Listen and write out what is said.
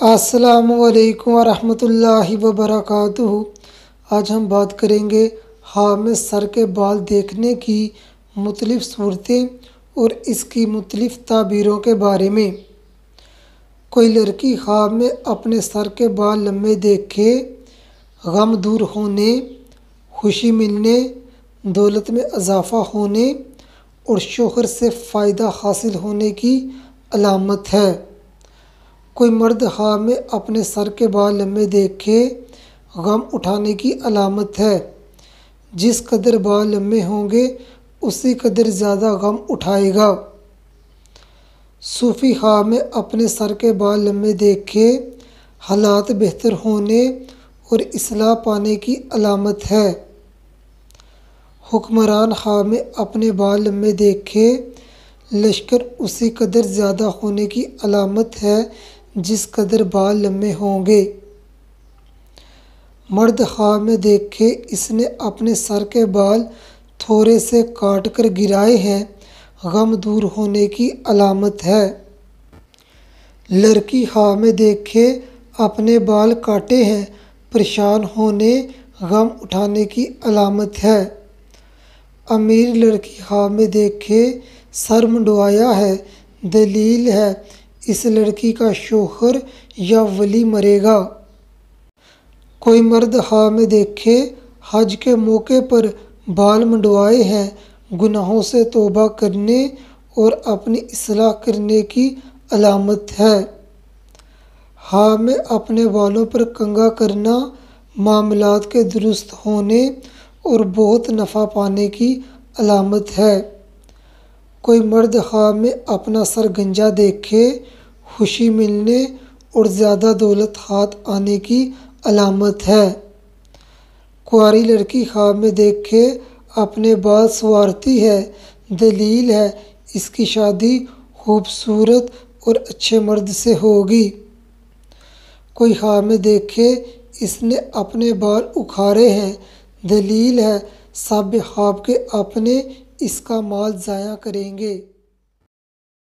السلام علیکم ورحمۃ اللہ وبرکاتہ۔ آج ہم بات کریں گے خواب میں سر کے بال دیکھنے کی مختلف صورتیں اور اس کی مختلف تعبیروں کے بارے میں۔ کوئی لڑکی خواب میں اپنے سر کے بال لمبے دیکھ کے غم دور ہونے، خوشی ملنے، دولت میں اضافہ ہونے اور شوہر سے فائدہ حاصل ہونے کی علامت ہے۔ کوئی مرد خواب میں اپنے سر کے بال لمبے دیکھ کے غم اٹھانے کی علامت ہے۔ جس قدر بال لمبے ہوں گے اسی قدر زیادہ غم اٹھائے گا۔ صوفی خواب میں اپنے سر کے بال لمبے دیکھ کے حالات بہتر ہونے اور اصلاح پانے کی علامت ہے۔ حکمران خواب میں اپنے بال لمبے دیکھ کے لشکر اسی قدر زیادہ ہونے کی علامت ہے جس قدر بال لمبے ہوں گے۔ مرد خواب میں دیکھ کے اس نے اپنے سر کے بال تھوڑے سے کاٹ کر گرائے ہیں، غم دور ہونے کی علامت ہے۔ لڑکی خواب میں دیکھ کے اپنے بال کاٹے ہیں، پریشان ہونے، غم اٹھانے کی علامت ہے۔ امیر لڑکی خواب میں دیکھ کے سر منڈوایا ہے، دلیل ہے اس لڑکی کا شوہر یا ولی مرے گا۔ کوئی مرد خواب میں دیکھے حج کے موقع پر بال منڈوائے ہیں، گناہوں سے توبہ کرنے اور اپنی اصلاح کرنے کی علامت ہے۔ خواب میں اپنے بالوں پر کنگھا کرنا معاملات کے درست ہونے اور بہت نفع پانے کی علامت ہے۔ کوئی مرد خواب میں اپنا سر گنجا دیکھے خوشی ملنے اور زیادہ دولت ہاتھ آنے کی علامت ہے۔ کنواری لڑکی خواب میں دیکھ کے اپنے بال سنوارتی ہے، دلیل ہے اس کی شادی خوبصورت اور اچھے مرد سے ہوگی۔ کوئی خواب میں دیکھے اس نے اپنے بال اکھاڑے ہیں، دلیل ہے صاحب خواب کے اپنے اس کا مال ضائع کریں گے۔